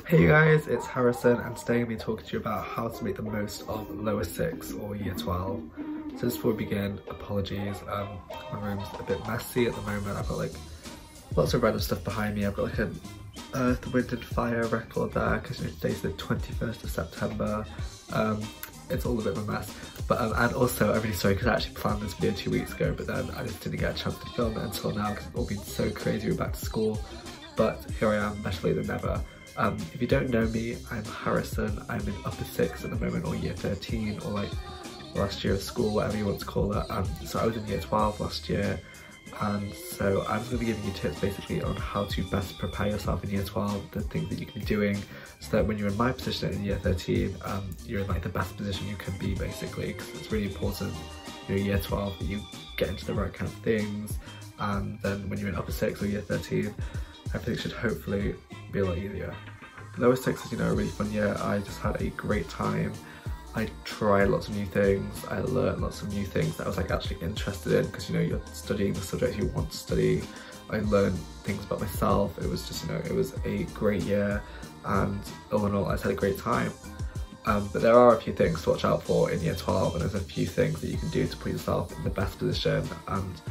Hey guys, it's Harrison and today I'm going to be talking to you about how to make the most of lower 6 or year 12. So just before we begin, apologies, my room's a bit messy at the moment. I've got like lots of random stuff behind me. I've got like an Earth, Wind and Fire record there because today's the 21st of September. It's all a bit of a mess, but and also I'm really sorry because I actually planned this video 2 weeks ago, but then I just didn't get a chance to film it until now because it's all been so crazy. We're back to school, but here I am, better late than never. If you don't know me, I'm Harrison. I'm in upper 6 at the moment, or year 13, or like last year of school, whatever you want to call it. So I was in year 12 last year, and so I'm just going to be giving you tips basically on how to best prepare yourself in year 12, the things that you can be doing, so that when you're in my position in year 13, you're in like the best position you can be basically, because it's really important, you know, year 12, that you get into the right kind of things, and then when you're in upper 6 or year 13, everything should hopefully be a lot easier. Lower 6 is, you know, a really fun year. I just had a great time. I tried lots of new things. I learned lots of new things that I was like actually interested in, because, you know, you're studying the subject you want to study. I learned things about myself. It was just, you know, it was a great year, and all in all I just had a great time. But there are a few things to watch out for in year 12, and there's a few things that you can do to put yourself in the best position, and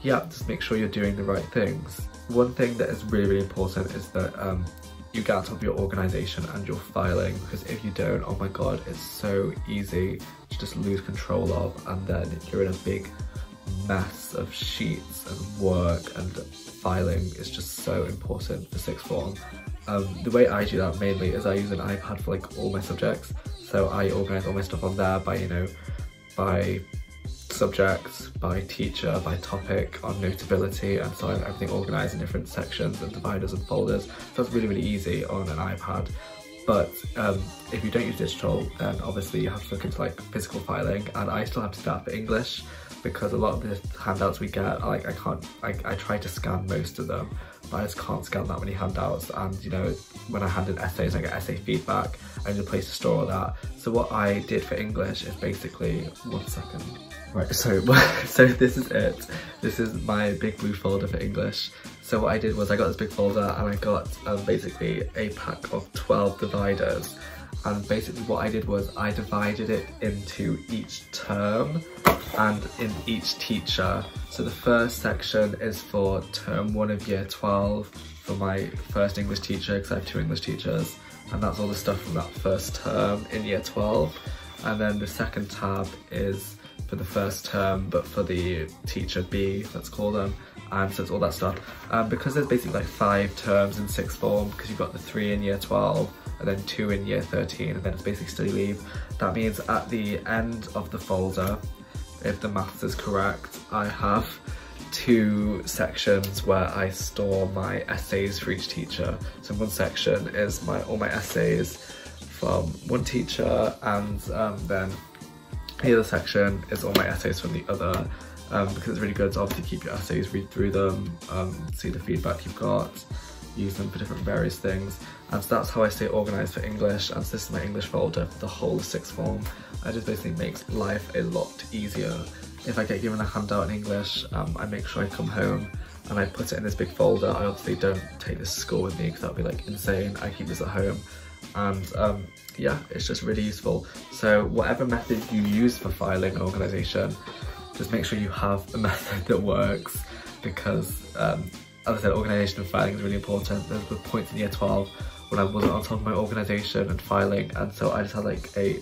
yeah, just make sure you're doing the right things. One thing that is really, really important is that you get on top of your organisation and your filing, because if you don't, oh my god, it's so easy to just lose control of, and then you're in a big mess of sheets and work, and filing is just so important for sixth form. The way I do that mainly is I use an iPad for like all my subjects, so I organise all my stuff on there by, you know, by subject, by teacher, by topic, on Notability, and so I have everything organised in different sections and dividers and folders. So it's really, really easy on an iPad. But if you don't use digital, then obviously you have to look into like physical filing, and I still have to do that for English, because a lot of the handouts we get, like I try to scan most of them, but I just can't scan that many handouts, and you know, when I hand in essays, I get essay feedback, I need a place to store all that. So what I did for English is basically, one second. Right, so this is it. This is my big blue folder for English. So what I did was I got this big folder, and I got basically a pack of 12 dividers. And basically what I did was I divided it into each term and in each teacher. So the first section is for term 1 of year 12 for my first English teacher, because I have 2 English teachers, and that's all the stuff from that first term in year 12. And then the second tab is for the first term, but for the teacher B, let's call them, and so it's all that stuff. Because there's basically like 5 terms in sixth form, because you've got the 3 in year 12 and then 2 in year 13, and then it's basically study leave. That means at the end of the folder, if the maths is correct, I have 2 sections where I store my essays for each teacher. So one section is all my essays from one teacher, and then the other section is all my essays from the other, because it's really good to obviously keep your essays, read through them, see the feedback you've got, use them for different various things. And so that's how I stay organised for English, and so this is my English folder for the whole of sixth form. It just basically makes life a lot easier. If I get given a handout in English, I make sure I come home and I put it in this big folder. I obviously don't take this to school with me because that would be like insane. I keep this at home, and yeah, it's just really useful. So whatever method you use for filing and organisation, just make sure you have a method that works, because as I said, organisation and filing is really important. There were points in year 12 when I wasn't on top of my organisation and filing, and so I just had like a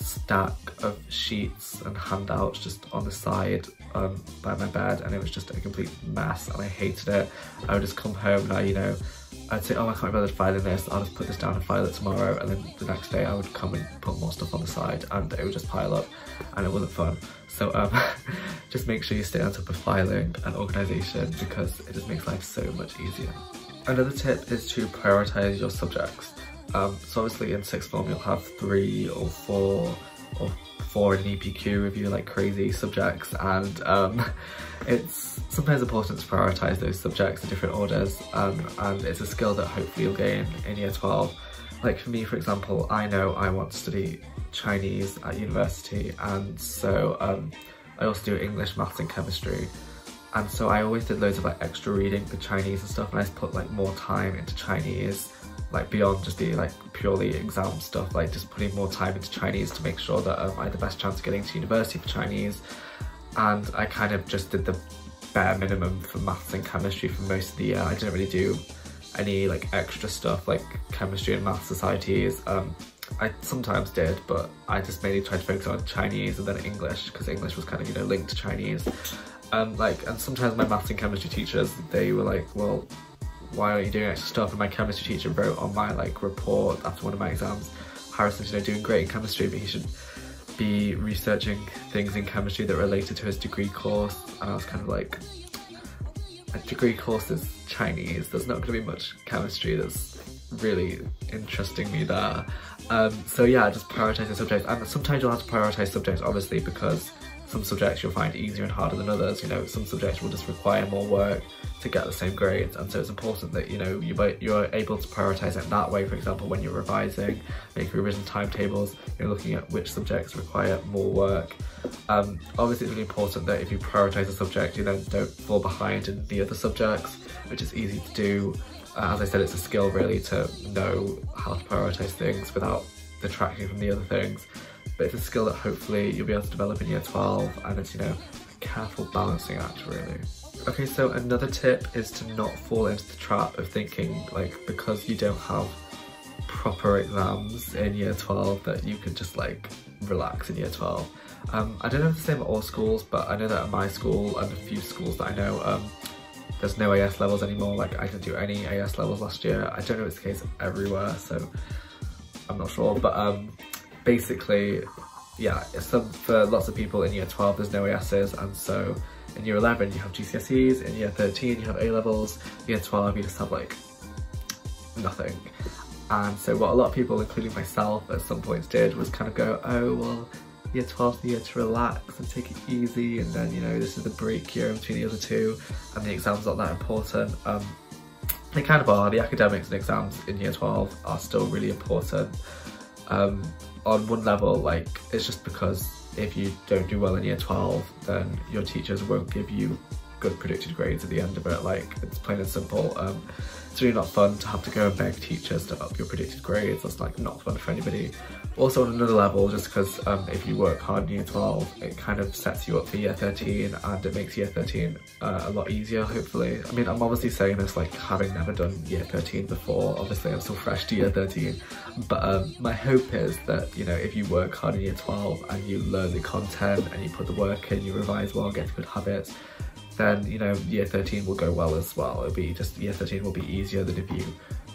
stack of sheets and handouts just on the side by my bed, and it was just a complete mess, and I hated it. I would just come home and you know, I'd say, oh, I can't be bothered filing this, I'll just put this down and file it tomorrow, and then the next day I would come and put more stuff on the side, and it would just pile up, and it wasn't fun. So just make sure you stay on top of filing and organisation, because it just makes life so much easier. Another tip is to prioritise your subjects. So obviously in sixth form you'll have 3 or 4 or 4 in an EPQ if you like crazy subjects, and it's sometimes important to prioritise those subjects in different orders, and it's a skill that hopefully you'll gain in year 12. Like for me, for example, I know I want to study Chinese at university, and so I also do English, maths and chemistry, and so I always did loads of like extra reading for Chinese and stuff, and I just put like more time into Chinese like beyond just the like purely exam stuff, like just putting more time into Chinese to make sure that I had the best chance of getting to university for Chinese. And I kind of just did the bare minimum for maths and chemistry for most of the year. I didn't really do any like extra stuff like chemistry and maths societies. I sometimes did, but I just mainly tried to focus on Chinese and then English, because English was kind of, you know, linked to Chinese. And sometimes my maths and chemistry teachers, they were like, well, why aren't you doing extra stuff? And my chemistry teacher wrote on my like report after one of my exams, Harrison's, you know, doing great in chemistry, but he should be researching things in chemistry that related to his degree course. And I was kind of like, a degree course is Chinese, there's not going to be much chemistry that's really interesting me there. So yeah, just prioritise the subjects, and sometimes you'll have to prioritise subjects obviously, because some subjects you'll find easier and harder than others. You know, some subjects will just require more work to get the same grades, and so it's important that, you know, you're able to prioritise it that way. For example, when you're revising, making revision timetables, you're looking at which subjects require more work. Obviously it's really important that if you prioritise a subject, you then don't fall behind in the other subjects, which is easy to do. As I said, it's a skill really to know how to prioritise things without detracting from the other things. But it's a skill that hopefully you'll be able to develop in year 12, and it's, you know, a careful balancing act really. Okay, so another tip is to not fall into the trap of thinking like because you don't have proper exams in year 12 that you can just like relax in year 12. I don't know if it's the same at all schools, but I know that at my school and a few schools that I know, there's no AS levels anymore. Like I didn't do any AS levels last year. I don't know if it's the case everywhere, so I'm not sure, but basically, yeah, for lots of people in year 12 there's no ASs, and so in year 11 you have GCSEs, in year 13 you have A levels, year 12 you just have like nothing. And so what a lot of people, including myself at some points, did was kind of go, oh well, year 12's the year to relax and take it easy, and then, you know, this is the break year in between the other two and the exams aren't that important. They kind of are. The academics and exams in year 12 are still really important. On one level, like, it's just because if you don't do well in year 12, then your teachers won't give you good predicted grades at the end of it. Like, it's plain and simple. It's really not fun to have to go and beg teachers to up your predicted grades. That's like not fun for anybody. Also on another level, just because if you work hard in year 12, it kind of sets you up for year 13, and it makes year 13 a lot easier, hopefully. I mean, I'm obviously saying this like having never done year 13 before. Obviously I'm still fresh to year 13, but my hope is that, you know, if you work hard in year 12 and you learn the content and you put the work in, you revise well, get good habits, then, you know, year 13 will go well as well. It'll be just, year 13 will be easier than if you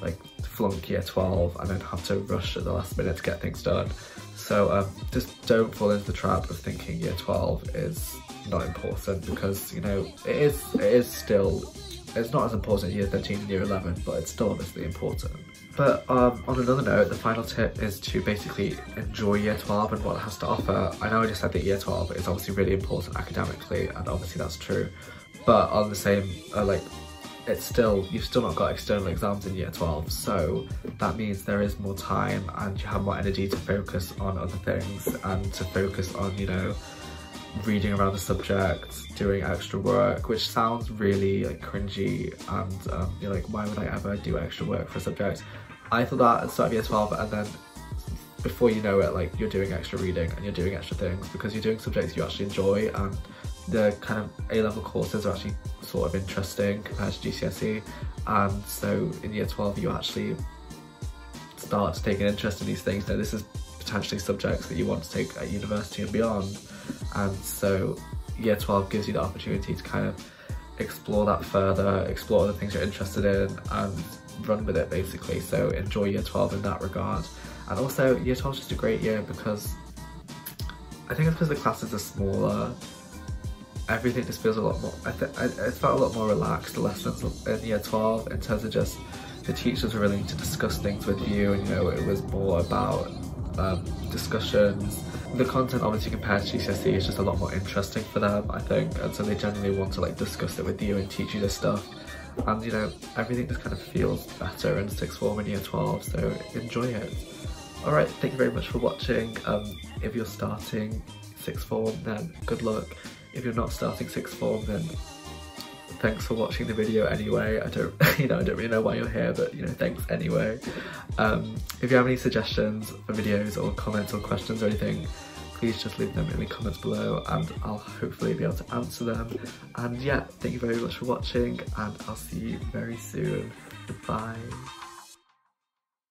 like flunk year 12 and then have to rush at the last minute to get things done. So just don't fall into the trap of thinking year 12 is not important, because, you know, it is still, it's not as important in year 13 and year 11, but it's still obviously important. But on another note, the final tip is to basically enjoy year 12 and what it has to offer. I know I just said that year 12 is obviously really important academically, and obviously that's true, but on the same, like, it's still, you've still not got external exams in year 12, so that means there is more time and you have more energy to focus on other things and to focus on, you know, reading around the subject, doing extra work, which sounds really like cringy, and you're like, why would I ever do extra work for a subject? I thought that at the start of year 12, and then before you know it, like, you're doing extra reading and you're doing extra things because you're doing subjects you actually enjoy, and the kind of A-level courses are actually sort of interesting compared to GCSE, and so in year 12 you actually start to take an interest in these things. Now, this is potentially subjects that you want to take at university and beyond, and so year 12 gives you the opportunity to kind of explore that further, explore other things you're interested in, and run with it basically. So enjoy year 12 in that regard. And also year 12 is just a great year because I think it's because the classes are smaller, everything just feels a lot more, I felt a lot more relaxed, the lessons in year 12, in terms of just the teachers were willing to discuss things with you, and, you know, it was more about discussions. The content obviously compared to GCSE is just a lot more interesting for them, I think, and so they generally want to like discuss it with you and teach you this stuff, and, you know, everything just kind of feels better in sixth form in year 12, so enjoy it. Alright, thank you very much for watching. If you're starting sixth form, then good luck. If you're not starting sixth form, then thanks for watching the video anyway. I don't, I don't really know why you're here, but thanks anyway. If you have any suggestions for videos or comments or questions or anything, please just leave them in the comments below and I'll hopefully be able to answer them. And yeah, thank you very much for watching and I'll see you very soon. Goodbye.